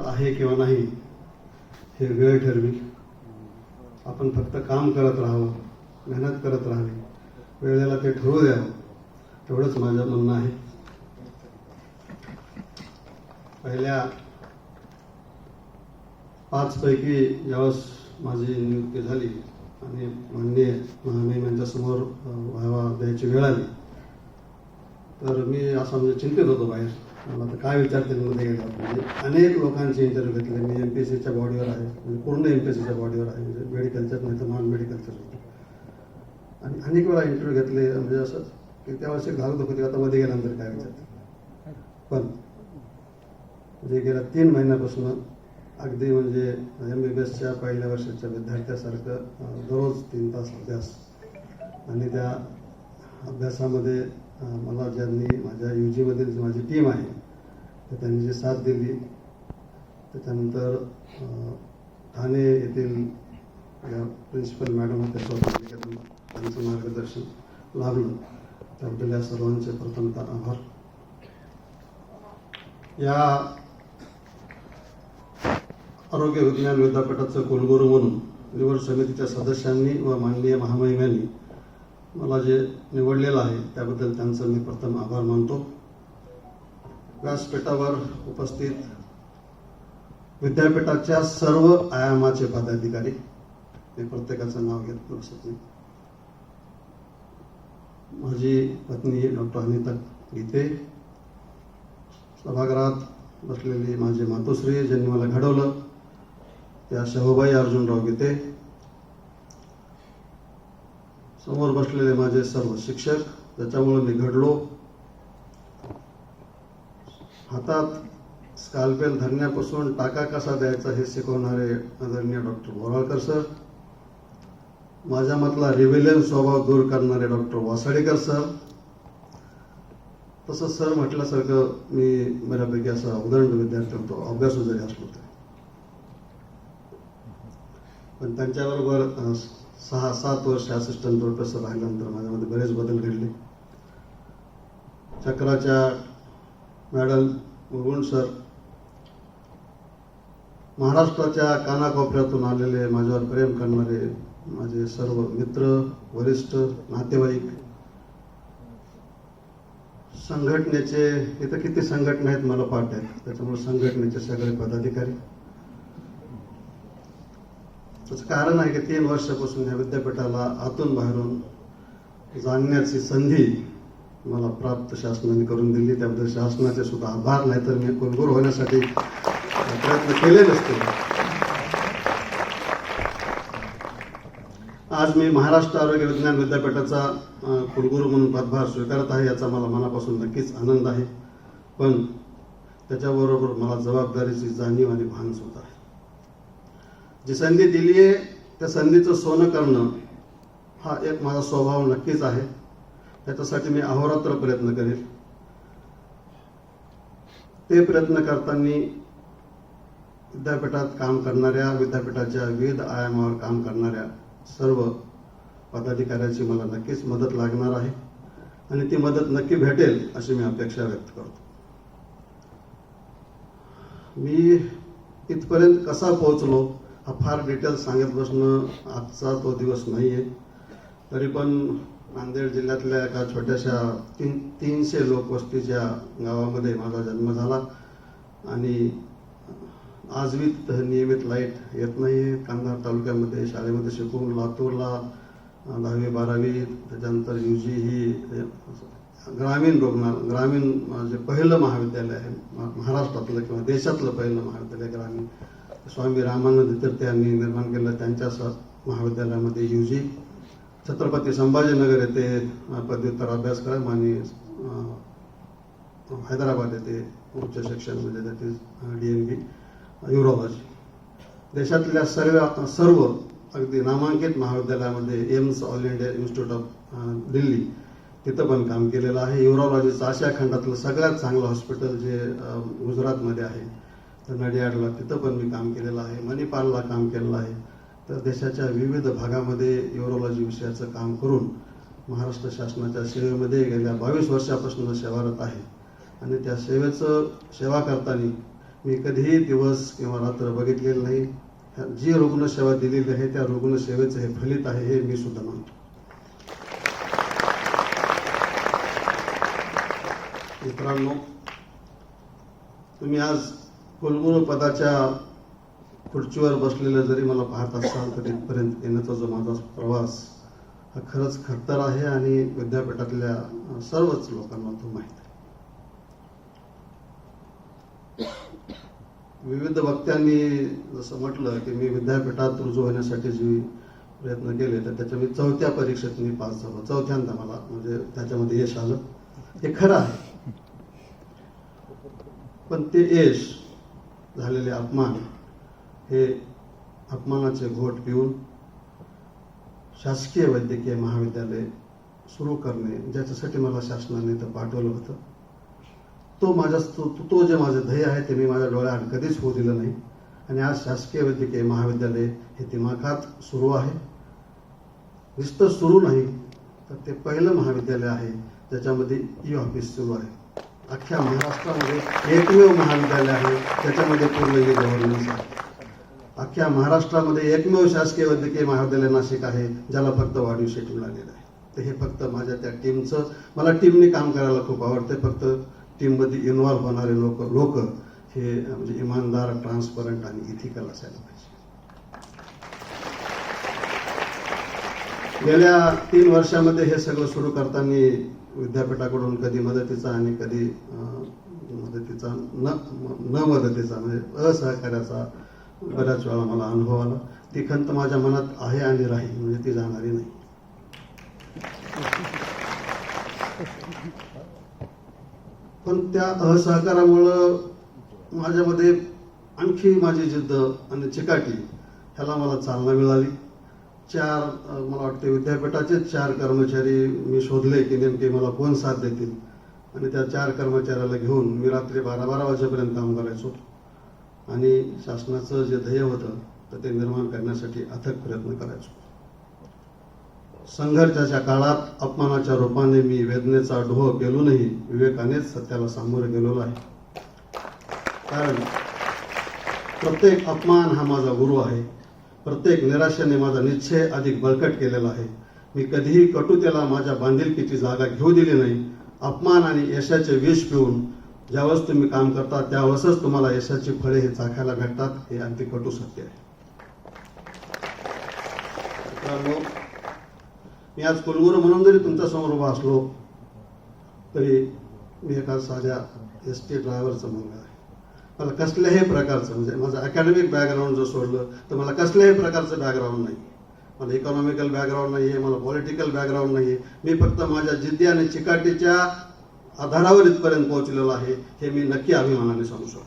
आहे किंवा नाही हे वेळ ठरवी. आपण फक्त काम करत राहावं, मेहनत करत राहावी, वेळेला ते ठरवू द्यावं, एवढंच माझं म्हणणं आहे. पहिल्या 5 पैकी ज्यावेळेस माझी नियुक्ती झाली आणि माननीय महामहिम यांच्यासमोर व्हावा द्यायची वेळ आली, तर मी असा म्हणजे चिंतित होतो बाहेर. मला आता काय विचारतील मध्ये गेल्यावर. म्हणजे अनेक लोकांचे इंटरव्ह्यू घेतले. मी MPSCच्या बॉडीवर आहे, म्हणजे पूर्ण MPSCच्या बॉडीवर आहे, म्हणजे मेडिकलच्याच नाही तर नॉन मेडिकलच्याच होतं. आणि अनेक वेळा इंटरव्ह्यू घेतले. म्हणजे असं की त्यावेळेस एक घालत होती, आता मध्ये गेल्यानंतर काय विचारतील. पण म्हणजे गेल्या 3 महिन्यापासून अगदी म्हणजे MBBSच्या पहिल्या वर्षाच्या विद्यार्थ्यासारखं दररोज 3 तास अभ्यास. आणि त्या अभ्यासामध्ये मला ज्यांनी माझ्या UG मधील जी माझी टीम आहे तर त्यांनी जी साथ दिली, त्याच्यानंतर ठाणे येथील या प्रिन्सिपल मॅडम होत्या, त्यांचं मार्गदर्शन लाभलं, त्याबद्दल या सर्वांचे प्रथमतः आभार. या आरोग्य विज्ञान विद्यापीठाचं कुलगुरू म्हणून निवड समितीच्या सदस्यांनी व माननीय महामहिमांनी मला जे निवडलेलं आहे त्याबद्दल त्यांचं मी प्रथम आभार मानतो. व्यासपीठावर उपस्थित विद्यापीठाच्या सर्व आयामाचे पदाधिकारी, मी प्रत्येकाचं नाव घेत बसत नाही. माझी पत्नी डॉक्टर अनिता गीते, सभागृहात बसलेली माझे मातोश्री ज्यांनी मला घडवलं त्या शहोबाई अर्जुनराव गीते, समोर बसलेले माझे सर्व शिक्षक ज्याच्यामुळे मी घडलो, हातात स्काल्पेल धरण्यापासून टाका कसा द्यायचा हे शिकवणारे आदरणीय डॉक्टर बोराळकर सर, माझ्यामधला रिव्हिलियन स्वभाव दूर करणारे डॉक्टर वासाडेकर सर, तसंच सर म्हटल्यासारखं मी बऱ्यापैकी असा उदंड विद्यार्थी होतो, अभ्यासू जरी असलो तरी. पण त्यांच्याबरोबर 6-7 वर्ष असिस्टंट प्रोफेसर राहिल्यानंतर माझ्यामध्ये बरेच बदल घडले. चक्राच्या मॅडम, मुरगुण सर, महाराष्ट्राच्या कानाकोपऱ्यातून आलेले माझ्यावर प्रेम करणारे माझे सर्व मित्र, वरिष्ठ, नातेवाईक, संघटनेचे, इथं किती संघटना आहेत मला पाठ आहेत, त्याच्यामुळे संघटनेचे सगळे पदाधिकारी. त्याचं कारण आहे की 3 वर्षापासून या विद्यापीठाला आतून बाहेरून जाणण्याची संधी मला प्राप्त शासनाने करून दिली. त्याबद्दल शासनाचे सुद्धा आभार. नाही तर मी कुलगुरू होण्यासाठी प्रयत्न केले नसते. आज मी महाराष्ट्र आरोग्य विज्ञान विद्यापीठाचा कुलगुरू म्हणून पदभार स्वीकारत आहे, याचा मला मनापासून नक्कीच आनंद आहे. पण त्याच्याबरोबर मला जबाबदारीची जाणीव आणि भान सुद्धा आहे. जी संधी दिली आहे त्या संधीचं सोनं करणं हा एक माझा स्वभाव नक्कीच आहे. त्याच्यासाठी मी अहोरात्र प्रयत्न करेल. ते प्रयत्न करताना विद्यापीठात काम करणाऱ्या, विद्यापीठाच्या विविध आयामावर काम करणाऱ्या सर्व पदाधिकाऱ्यांची मला नक्कीच मदत लागणार आहे आणि ती मदत नक्की भेटेल अशी मी अपेक्षा व्यक्त करतो. मी इथपर्यंत कसा पोहोचलो हा फार डिटेल सांगत बसणं आजचा तो दिवस नाहीये. तरी पण नांदेड जिल्ह्यातल्या एका छोट्याशा 300 लोकवस्तीच्या गावामध्ये माझा जन्म झाला आणि आजवी नियमित लाईट येत नाही. कंधार तालुक्यामध्ये शाळेमध्ये शिकून लातूरला 10वी 12वी, त्याच्यानंतर UG ही ग्रामीण जे पहिलं महाविद्यालय आहे महाराष्ट्रातलं किंवा देशातलं पहिलं महाविद्यालय ग्रामीण, स्वामी रामानंद तीर्थ यांनी निर्माण केलं. त्यांच्या महाविद्यालयामध्ये UG, छत्रपती संभाजीनगर येथे पदव्युत्तर अभ्यासक्रम आणि हैदराबाद येथे उच्च शिक्षण म्हणजे त्यात DNB न्यूरोलॉजी. देशातल्या सर्व अगदी नामांकित महाविद्यालयामध्ये AIIMS, all India institute of Delhi, तिथं पण काम केलेलं आहे. न्यूरोलॉजीचं आशिया खंडातलं सगळ्यात चांगलं हॉस्पिटल जे गुजरातमध्ये आहे तर नडियाडला, तिथं पण मी काम केलेलं आहे. मणिपालला काम केलेलं आहे. तर देशाच्या विविध भागामध्ये न्यूरोलॉजी विषयाचं काम करून महाराष्ट्र शासनाच्या सेवेमध्ये गेल्या 22 वर्षापासून सेवारत आहे आणि त्या सेवा करताना मी कधीही दिवस किंवा रात्र बघितलेलं नाही. जी रुग्णसेवा दिलेली आहे त्या रुग्णसेवेचं हे फलित आहे हे मी सुद्धा मानतो. मित्रांनो, तुम्ही आज कुलगुरू पदाच्या खुर्चीवर बसलेलं जरी मला पाहत असाल तर इथपर्यंत येण्याचा जो माझा प्रवास हा खरंच खतर आहे आणि विद्यापीठातल्या सर्वच लोकांना तो माहीत आहे. विविध वक्त्यांनी जसं म्हटलं की मी विद्यापीठात रुजू होण्यासाठी जे प्रयत्न केले तर त्याच्या मी 4थ्या परीक्षेत मी पास झालो. 4थ्यांदा मला म्हणजे त्याच्यामध्ये यश आलं, हे खरं आहे. पण ते यश झालेले अपमान हे अपमानाचे घोट पिऊन शासकीय वैद्यकीय महाविद्यालय सुरू करणे ज्याच्यासाठी मला शासनाने तर पाठवलं होतं तो जे माझं ध्येय आहे ते मी माझ्या डोळ्याआड कधीच होऊ दिलं नाही. आणि आज शासकीय वैद्यकीय महाविद्यालय हे दिमाखात सुरू आहे. नुसतं सुरू नाही तर ते पहिलं महाविद्यालय आहे ज्याच्यामध्ये ई ऑफिस सुरू आहे. अख्ख्या महाराष्ट्रामध्ये एकमेव महाविद्यालय आहे त्याच्यामध्ये पूर्ण ई गव्हर्नन्स आहे. अख्ख्या महाराष्ट्रामध्ये एकमेव शासकीय वैद्यकीय महाविद्यालय नाशिक आहे ज्याला फक्त वाढीव शेड्यूल आलेलं आहे. तर हे फक्त माझ्या त्या टीमचं, मला टीमने काम करायला खूप आवडते. फक्त टीममध्ये इन्व्हॉल्व्ह होणारे लोक हे म्हणजे इमानदार, ट्रान्सपरंट आणि इथिकल असायला पाहिजे. गेल्या 3 वर्षामध्ये हे सगळं सुरू करताना विद्यापीठाकडून कधी मदतीचा आणि कधी मदतीचा न मदतीचा म्हणजे असहकार्याचा बऱ्याच वेळा मला अनुभव आला. ती खंत माझ्या मनात आहे आणि राहील, म्हणजे ती जाणारी नाही. पण त्या असहकारामुळं माझ्यामध्ये आणखी माझी जिद्द आणि चिकाटी ह्याला मला चालना मिळाली. मला वाटते विद्यापीठाचे 4 कर्मचारी मी शोधले की नेमके मला कोण साथ देतील आणि त्या 4 कर्मचाऱ्याला घेऊन मी रात्री 12-12 वाजेपर्यंत काम करायचो आणि शासनाचं जे ध्येय होतं तर ते निर्माण करण्यासाठी अथक प्रयत्न करायचो. संघर्षाच्या काळात अपमानाच्या रूपाने मी वेदनेचा डोह पेलूनही विवेकानेच सत्याला सामोरे गेलेलो आहे. कारण प्रत्येक अपमान हा माझा गुरु आहे. प्रत्येक निराशेने माझा निश्चय अधिक बळकट केलेला आहे. मी कधीही कटुतेला माझ्या बांधिलकीची जागा घेऊ दिली नाही. अपमान आणि यशाचे विष पिऊन ज्यावेळेस तुम्ही काम करता त्यावेळेसच तुम्हाला यशाची फळे हे चाखायला भेटतात, हे अगदी कटू सत्य आहे. मी आज कुलगुरू म्हणून जरी तुमच्या समोर उभा असलो तरी मी एका साध्या एसटी ड्रायव्हरचा मुलगा आहे. मला कसल्याही प्रकारचं म्हणजे माझं अकॅडमिक बॅकग्राऊंड जर सोडलं तर मला कसल्याही प्रकारचं बॅकग्राऊंड नाही. मला इकॉनॉमिकल बॅकग्राऊंड नाही आहे, मला पॉलिटिकल बॅकग्राऊंड नाही आहे. मी फक्त माझ्या जिद्दी आणि चिकाटीच्या आधारावर इथपर्यंत पोहोचलेलो आहे, हे मी नक्की अभिमानाने सांगू शकतो.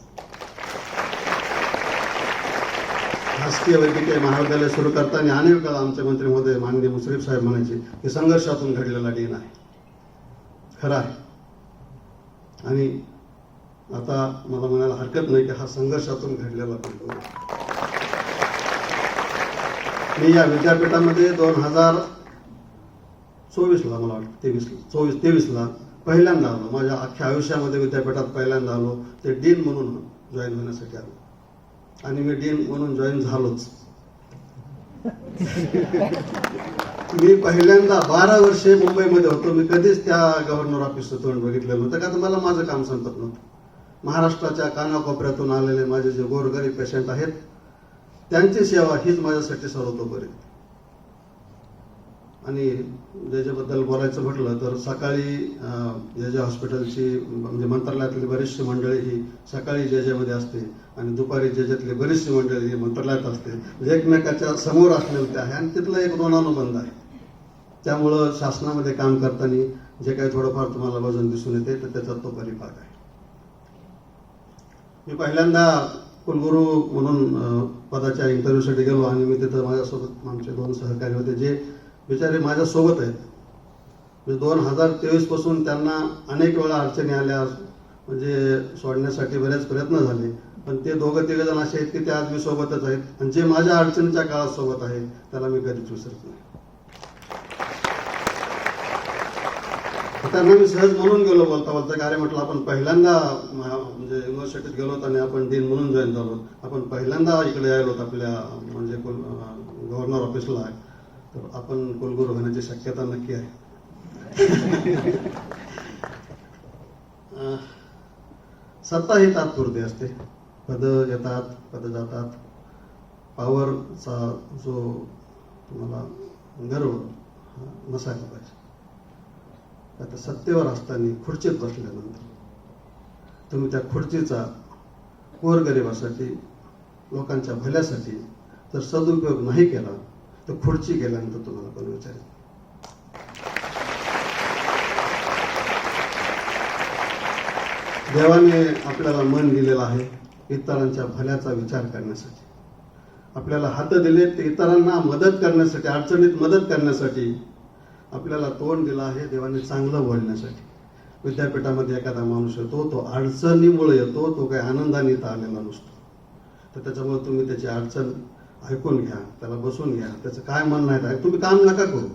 शासकीय वैद्यकीय महाविद्यालय सुरू करताना अनेक वेळा आमचे मंत्री महोदय माननीय मुश्रीफ साहेब म्हणायचे की संघर्षातून घडलेला दिन आहे. खरं आहे. आणि आता मला म्हणायला हरकत नाही की हा संघर्षातून घडलेला दिन. मी या विद्यापीठामध्ये 2024ला मला वाटतं 23ला पहिल्यांदा आलो. माझ्या अख्ख्या आयुष्यामध्ये विद्यापीठात पहिल्यांदा आलो. ते डीन म्हणून जॉईन होण्यासाठी आलो आणि मी डीन म्हणून जॉईन झालोच. मी पहिल्यांदा 12 वर्षे मुंबईमध्ये होतो. मी कधीच त्या गव्हर्नर ऑफिसचं तोंड बघितलेलं नव्हतं, कारण मला माझं काम संपत नव्हतं. महाराष्ट्राच्या कानाकोपऱ्यातून आलेले माझे जे गोरगरीब पेशंट आहेत त्यांची सेवा हीच माझ्यासाठी सर्वतोपरी. आणि ज्याच्याबद्दल बोलायचं म्हटलं तर सकाळी जे हॉस्पिटलची म्हणजे मंत्रालयातली बरीचशी मंडळी ही सकाळी मध्ये असते आणि दुपारी ज्याच्यातली बरीचशी मंडळी ही मंत्रालयात असते. म्हणजे एकमेकाच्या समोर असलेलं ते आहे आणि तिथलं एक ऋणानुबंध आहे. त्यामुळं शासनामध्ये काम करताना जे काही थोडंफार तुम्हाला वजन दिसून येते तर त्याचा तो परिपाक आहे. मी पहिल्यांदा कुलगुरू म्हणून पदाच्या इंटरव्ह्यूसाठी गेलो आणि मी तिथं माझ्यासोबत आमचे 2 सहकारी होते जे बिचारे माझ्या सोबत आहेत. म्हणजे 2023 पासून त्यांना अनेक वेळा अडचणी आल्या, म्हणजे सोडण्यासाठी बरेच प्रयत्न झाले, पण ते 2-3 जण असे आहेत की ते आज मी सोबतच आहेत आणि जे माझ्या अडचणीच्या काळात सोबत आहे त्याला मी कधीच विसरत नाही. त्यांना मी सहज म्हणून गेलो बोलता बोलता, का अरे म्हटलं आपण पहिल्यांदा म्हणजे युनिव्हर्सिटीत गेलो आणि आपण डीन म्हणून जॉईन झालो, आपण पहिल्यांदा इकडे यायलो आपल्या म्हणजे गव्हर्नर ऑफिसला आहे, तर आपण कुलगुरू होण्याची शक्यता नक्की आहे. सत्ता ही तात्पुरती असते, पद येतात पद जातात, पॉवरचा जो तुम्हाला गर्व नसायला पाहिजे. आता सत्तेवर असताना खुर्चीत बसल्यानंतर तुम्ही त्या खुर्चीचा गोरगरिबासाठी लोकांच्या भल्यासाठी जर सदुपयोग नाही केला तर खुर्ची गेल्यानंतर तुम्हाला कोण विचारेल. देवाने आपल्याला मन दिलेलं आहे इतरांच्या भल्याचा विचार करण्यासाठी, आपल्याला हात दिले ते इतरांना मदत करण्यासाठी, अडचणीत मदत करण्यासाठी. आपल्याला तोंड दिलं आहे देवाने चांगलं बोलण्यासाठी. विद्यापीठामध्ये एखादा माणूस येतो, तो अडचणीमुळे येतो, तो काही आनंदाने इथं आलेला नसतो. तर त्याच्यामुळे तुम्ही त्याची अडचण ऐकून घ्या, त्याला बसून घ्या, त्याचं काय म्हणणं आहे तुम्ही काम नका करू.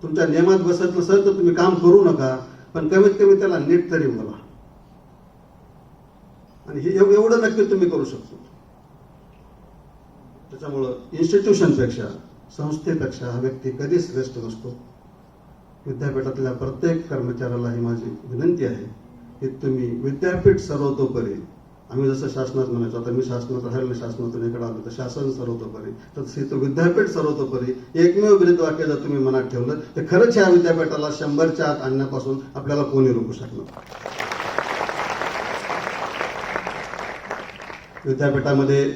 तुमच्या नियमात बसत नसेल तर तुम्ही काम करू नका, पण कमीत कमी त्याला नीट तरी बोला. आणि हे एवढं नक्की तुम्ही करू शकतो. त्याच्यामुळं इन्स्टिट्यूशनपेक्षा, संस्थेपेक्षा हा व्यक्ती कधीच श्रेष्ठ नसतो. विद्यापीठातल्या प्रत्येक कर्मचाऱ्याला ही माझी विनंती आहे की तुम्ही विद्यापीठ सर्वतोपरी, आम्ही जसं शासनात म्हणायचो, आता मी शासनात राहिलो, शासनातून इकडे आलो, तर शासन सर्वतोपरी, तर विद्यापीठ सर्वतोपरी एकमेव ब्रीद वाक्य जर तुम्ही मनात ठेवलं तर खरंच या विद्यापीठाला 100च्या आत आणण्यापासून आपल्याला कोणी रोखू शकणार. विद्यापीठामध्ये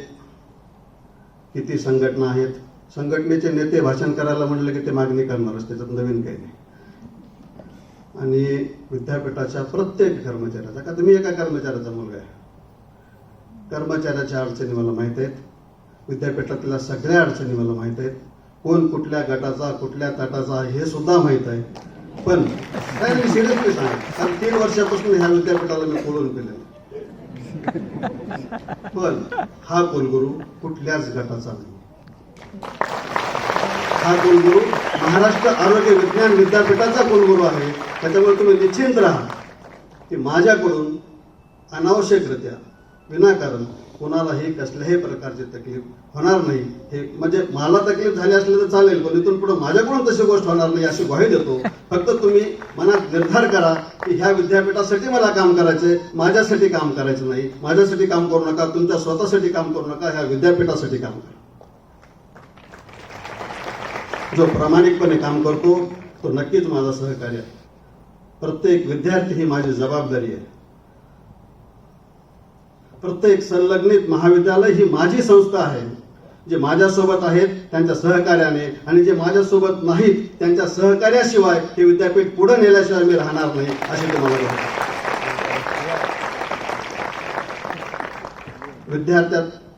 किती संघटना आहेत, संघटनेचे नेते भाषण करायला म्हटलं की ते मागणी करणारच, त्याच्यात नवीन काही नाही. आणि विद्यापीठाच्या प्रत्येक कर्मचाऱ्याचा, का तुम्ही एका कर्मचाऱ्याचा मुलगा आहे, कर्मचाऱ्याच्या अडचणी मला माहित आहेत, विद्यापीठातल्या सगळ्या अडचणी मला माहित आहेत, कोण कुठल्या गटाचा कुठल्या तटाचा हे सुद्धा माहित आहे. पण काय मी सिरियसली सांग, कारण 3 वर्षापासून ह्या विद्यापीठाला मी कोळून केलेलं. पण हा कुलगुरू कुठल्याच गटाचा नाही. हा कुलगुरू महाराष्ट्र आरोग्य विज्ञान विद्यापीठाचा कुलगुरू आहे. त्याच्यामुळे तुम्ही निश्चिंत राहा की माझ्याकडून अनावश्यकरित्या विनाकारण कोणालाही कसल्याही प्रकारची तकलीफ होणार नाही. हे म्हणजे मला तकलीफ झाली असली तर चालेल, पण इथून पुढे माझ्याकडून तशी गोष्ट होणार नाही अशी ग्वाही देतो. फक्त तुम्ही मनात निर्धार करा की ह्या विद्यापीठासाठी मला काम करायचंय, माझ्यासाठी काम करायचं नाही. माझ्यासाठी काम करू नका, तुमच्या स्वतःसाठी काम करू नका, ह्या विद्यापीठासाठी काम करा. जो प्रामाणिकपणे काम करतो तो नक्कीच माझा सहकार्य आहे. प्रत्येक विद्यार्थी ही माझी जबाबदारी आहे. प्रत्येक संलग्नित महाविद्यालय ही माझी संस्था आहे. जे माझ्यासोबत आहेत त्यांच्या सहकार्याने आणि जे माझ्यासोबत नाहीत त्यांच्या सहकार्याशिवाय हे विद्यापीठ पुढे नेल्याशिवाय मी राहणार नाही असे तुम्हाला वाटते.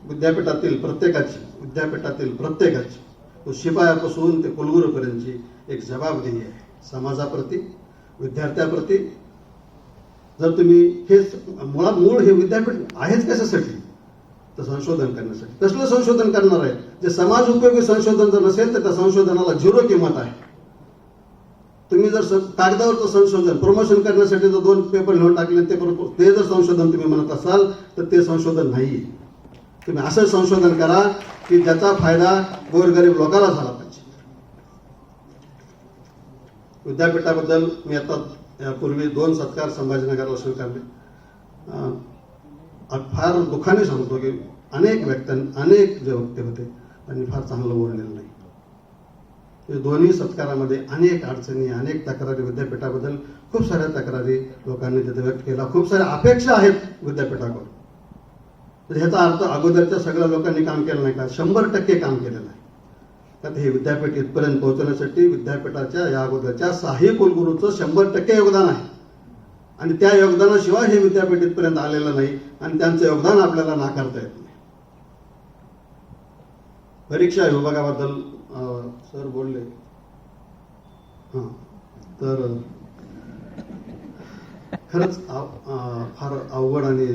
विद्यापीठातील प्रत्येकाची तो शिपायापासून ते कुलगुरूपर्यंतची एक जबाबदारी आहे समाजाप्रती, विद्यार्थ्याप्रती. जर तुम्ही हे मूळ हे विद्यापीठ आहेच कशासाठी, तर संशोधन करण्यासाठी. कसलं संशोधन करणार आहे? जे समाज उपयोगी संशोधन जर नसेल तर त्या संशोधनाला 0 किंमत आहे. तुम्ही जर कागदावरचं संशोधन प्रमोशन करण्यासाठी जर 2 पेपर लिहून टाकले ते जर संशोधन तुम्ही म्हणत असाल तर ते संशोधन नाही. तुम्ही असं संशोधन करा की ज्याचा फायदा गोरगरीब लोकांना झाला पाहिजे. विद्यापीठाबद्दल मी आता यापूर्वी 2 सत्कार संभाजीनगरला स्वीकारले. फार दुःखाने सांगतो की अनेक जे वक्ते होते त्यांनी फार चांगलं बोललेलं नाही. दोन्ही सत्कारामध्ये अनेक अडचणी, अनेक तक्रारी, विद्यापीठाबद्दल खूप साऱ्या तक्रारी लोकांनी तिथे व्यक्त केल्या. खूप साऱ्या अपेक्षा आहेत विद्यापीठाकडून. तर ह्याचा अर्थ अगोदरच्या सगळ्या लोकांनी काम केलं नाही का? 100% काम केलेलं आहे. तर हे विद्यापीठ इथपर्यंत पोहोचवण्यासाठी विद्यापीठाच्या या अगोदरच्या 6 कुलगुरूंचं 100% योगदान आहे. आणि त्या योगदानाशिवाय हे विद्यापीठ इथपर्यंत आलेलं नाही आणि त्यांचं योगदान आपल्याला नाकारता येत नाही. परीक्षा विभागाबद्दल सर बोलले. तर खरंच फार अवघड आणि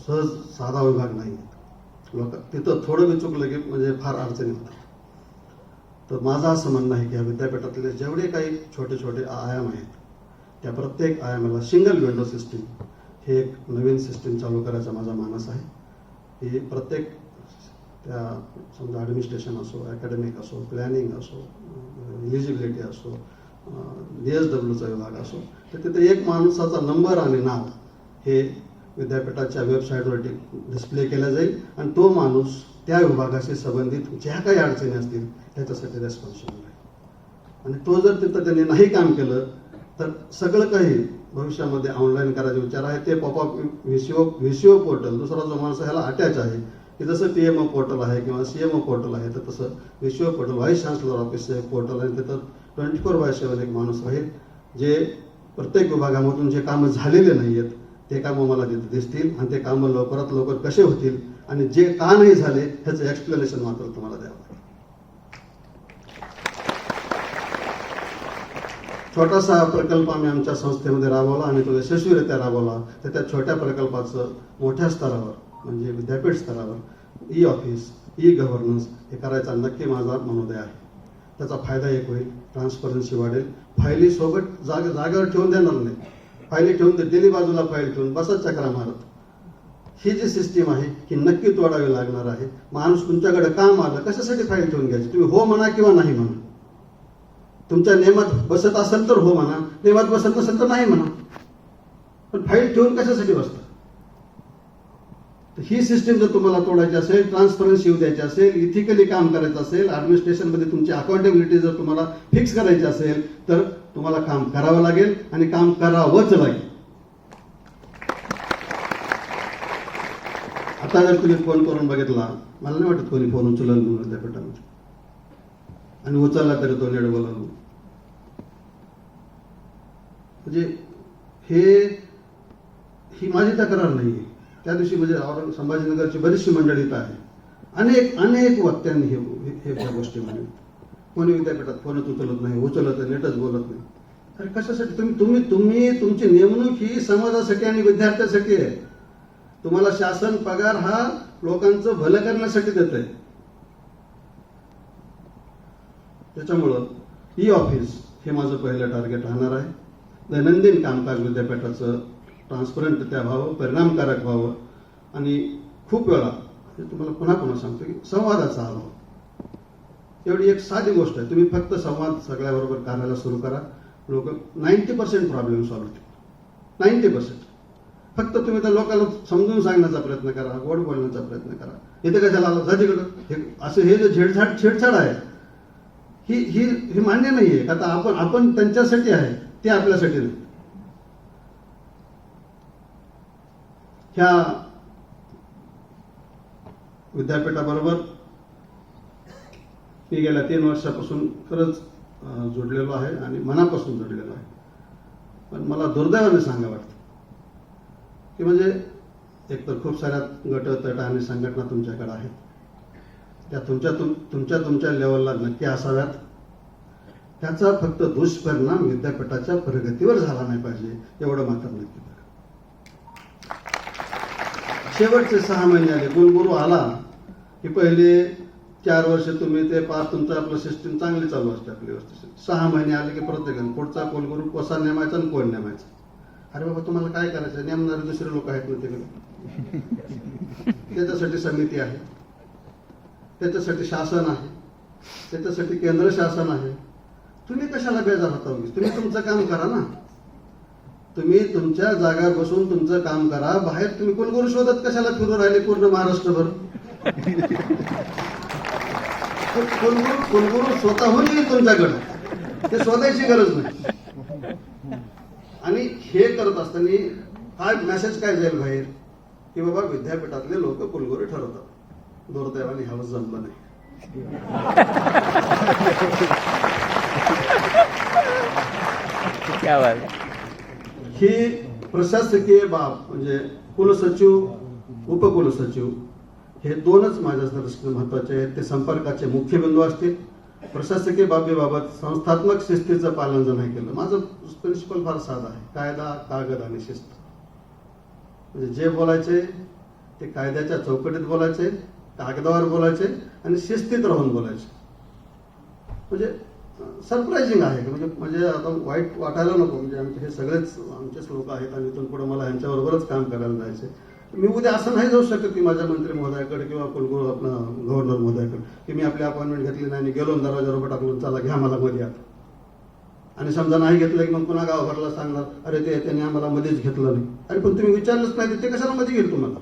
सहज साधा विभाग नाही. लोक तिथं थोडं बी चुकलं की म्हणजे फार अडचणी होतात. तर माझं असं म्हणणं आहे की या विद्यापीठातले जेवढे काही छोटे छोटे आयाम आहेत त्या प्रत्येक आयामाला सिंगल विंडो सिस्टीम हे एक नवीन सिस्टीम चालू करायचा माझा मानस आहे. की प्रत्येक त्या समजा ॲडमिनिस्ट्रेशन असो, अकॅडमिक असो, प्लॅनिंग असो, इलिजिबिलिटी असो, DSWचा विभाग असो, तर तिथे एक माणसाचा नंबर आणि नाव हे विद्यापीठाच्या वेबसाईटवरती डिस्प्ले केला जाईल आणि तो माणूस त्या विभागाशी संबंधित ज्या काही अडचणी असतील त्याच्यासाठी रेस्पॉन्सिबल आहे. आणि तो जर तिथं त्यांनी नाही काम केलं तर सगळं काही भविष्यामध्ये ऑनलाईन करायचा विचार आहे. ते पॉपअप व्हीसीओ पोर्टल, दुसरा जो माणूस ह्याला अटॅच आहे की जसं PMO पोर्टल आहे किंवा CMO पोर्टल आहे, तर तसं व्हीसीओ पोर्टल, व्हाईस चान्सलर ऑफिसचं एक पोर्टल आहे. तिथं 24/7 एक माणूस आहे जे प्रत्येक विभागामधून जे कामं झालेले नाही आहेत ते कामं मला तिथे दिसतील आणि ते कामं लवकरात लवकर कसे होतील आणि जे का नाही झाले ह्याचं एक्सप्लेनेशन मात्र तुम्हाला द्यावं लागेल. छोटासा प्रकल्प आम्ही आमच्या संस्थेमध्ये राबवला आणि तो यशस्वीरित्या राबवला. तर त्या छोट्या प्रकल्पाचं मोठ्या स्तरावर म्हणजे विद्यापीठ स्तरावर ई-ऑफिस, ई-गव्हर्नन्स हे करायचा नक्की माझा मनोदय आहे. त्याचा फायदा एक होईल, ट्रान्सपरन्सी वाढेल. फायली सोबत जागेवर ठेवून देणार नाही, फायली ठेवून दिल्ली बाजूला फाईल ठेवून बसत चक्रा मारत. ही जी सिस्टीम आहे ही नक्की तोडावी लागणार आहे. माणूस तुमच्याकडे काम आलं कशासाठी फाईल ठेवून घ्यायची? तुम्ही हो म्हणा किंवा नाही म्हणा. तुमच्या नियमात बसत असेल तर हो म्हणा, नियमात बसत नसेल तर नाही म्हणा, पण फाईल ठेवून कशासाठी बसता? ही सिस्टीम जर तुम्हाला तोडायची असेल, ट्रान्सपरन्सी द्यायची असेल, इथिकली काम करायचं असेल, ॲडमिनिस्ट्रेशनमध्ये तुमची अकाउंटेबिलिटी जर तुम्हाला फिक्स करायची असेल तर तुम्हाला काम करावं लागेल आणि काम करावंच लागेल. आता जर तुम्ही फोन करून बघितला, मला नाही वाटत कोणी फोन उचलल म्हणून विद्यापीठामध्ये, आणि उचलला तरी तो नेट बोलल. म्हणजे ही माझी तक्रार नाही आहे. त्या दिवशी म्हणजे संभाजीनगरची बरीचशी मंडळी इथं आहे. अनेक वक्त्यांनी ह्या गोष्टी म्हणून कोणी विद्यापीठात फोनच उचलत नाही, उचलत नेटच बोलत नाही. अरे कशासाठी? तुम्ही तुमची नेमणूक ही समाजासाठी आणि विद्यार्थ्यांसाठी आहे. तुम्हाला शासन पगार हा लोकांचं भलं करण्यासाठी देत आहे. त्याच्यामुळं ई-ऑफिस हे माझं पहिलं टार्गेट राहणार आहे. दैनंदिन कामकाज विद्यापीठाचं ट्रान्सपरंट व्हावं, परिणामकारक व्हावं आणि खूप वेळा तुम्हाला पुन्हा सांगतो की संवादाचा अभाव. एवढी एक साधी गोष्ट आहे, तुम्ही फक्त संवाद सगळ्याबरोबर करायला सुरू करा, लोक 90% प्रॉब्लेम सॉल्व्ह होतील. 90%. फक्त तुम्ही त्या लोकांना समजून सांगण्याचा प्रयत्न करा, गोड बोलण्याचा प्रयत्न करा. इथे कशाला आला जा तिकडं, असं हे जे छेडछाड आहे ही मान्य नाहीये. आता आपण त्यांच्यासाठी आहे, ते आपल्यासाठी नाही. ह्या विद्यापीठाबरोबर मी गेल्या 3 वर्षापासून खरंच जोडलेलो आहे आणि मनापासून जोडलेलो आहे. पण मला दुर्दैवाने सांगा वाटतं की म्हणजे एकतर खूप साऱ्या गट, तट आणि संघटना तुमच्याकडे आहेत. त्या तुमच्या लेवलला नक्की असाव्यात. त्याचा फक्त दुष्परिणाम विद्यापीठाच्या प्रगतीवर झाला नाही पाहिजे, एवढं मात्र नक्की करा. शेवटचे 6 महिने आले, कुलगुरू आला की पहिले 4 वर्ष तुम्ही ते पास, तुमचं आपलं सिस्टीम चांगली चालू असते आपली व्यवस्थित. 6 महिने आले की प्रत्येकाने पुढचा कुलगुरू कसा नेमायचा आणि कोण नेमायचा. अरे बाबा तुम्हाला काय करायचं, नेमणारे दुसरे लोक आहेत ना तिकडे. त्याच्यासाठी समिती आहे, त्याच्यासाठी शासन आहे, त्याच्यासाठी केंद्र शासन आहे. तुम्ही कशाला बेजार होता? तुम्ही तुमचं काम करा ना. तुम्ही तुमच्या जागावर बसून तुमचं काम करा. बाहेर तुम्ही कुलगुरू शोधत कशाला फिरू राहिले पूर्ण महाराष्ट्रभर? कुलगुरू स्वतःहून येईल तुमच्याकडे, ते शोधायची गरज नाही. आणि हे करत असताना काय मेसेज काय जाईल बाहेर की बाबा विद्यापीठातले लोक कुलगुरू ठरवतात. दुर्दैवाने ह्यावर जमलं नाही. ही प्रशासकीय बाब म्हणजे कुलसचिव, उपकुलसचिव हे 2च माझ्या दृष्टीने महत्वाचे आहेत. ते संपर्काचे मुख्य बिंदू असतील. प्रशासकीय बाबीबाबत संस्थात्मक शिस्तीचं पालन जर नाही केलं, माझं प्रिन्सिपल फार साधा आहे, कायदा, कागद आणि शिस्त. म्हणजे जे बोलायचे ते कायद्याच्या चौकटीत बोलायचे, कागदावर बोलायचे आणि शिस्तीत राहून बोलायचे. म्हणजे सरप्रायझिंग आहे की म्हणजे आता वाईट वाटायला नको, म्हणजे आमचे हे सगळेच आमचेच लोक आहेत आणि इथून पुढे मला ह्यांच्याबरोबरच काम करायला जायचं. मी उद्या असं नाही जाऊ शकत की माझ्या मंत्री महोदयाकडे किंवा कुलगुरू आपला गव्हर्नर महोदयाकडे की मी आपली अपॉइंटमेंट घेतली नाही आणि गेलो आणि दरवाजावर टाकलो चला घ्या मला मध्ये आता. आणि समजा नाही घेतलं की मग पुन्हा गावभरला सांगणार अरे ते त्यांनी आम्हाला मध्येच घेतलं नाही. अरे पण तुम्ही विचारलंच नाही ते कशाला मध्ये घेईल तुम्हाला.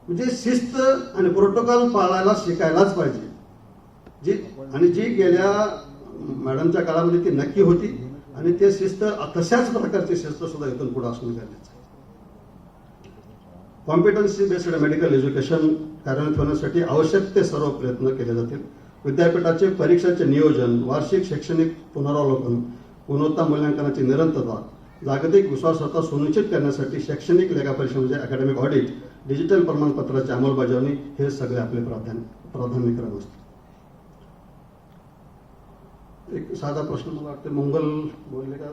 म्हणजे शिस्त आणि प्रोटोकॉल पाळायला शिकायलाच पाहिजे. जी गेल्या मॅडमच्या काळामध्ये ती नक्की होती आणि ते शिस्त तशाच प्रकारची शिस्त सुद्धा इथून पुढे असणं गरजेचं आहे. कॉम्पिटन्सी बेस्ड मेडिकल एज्युकेशन कार्यान्वित होण्यासाठी आवश्यक ते सर्व प्रयत्न केले जातील. विद्यापीठाचे परीक्षांचे नियोजन, वार्षिक शैक्षणिक पुनरावलोकन, गुणवत्ता मूल्यांकनाची निरंतरता, जागतिक विश्वासार्हता सुनिश्चित करण्यासाठी शैक्षणिक लेखापरीक्षा म्हणजे अकॅडमिक ऑडिट, डिजिटल प्रमाणपत्राची अंमलबजावणी हे सगळे आपले प्राधान्यक्रम असतात. एक साधा प्रश्न मला वाटतं मंगल बोलले का,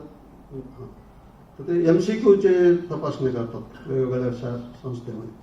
तर ते MCQ चे तपासणी करतात वेगवेगळ्या संस्थेमध्ये.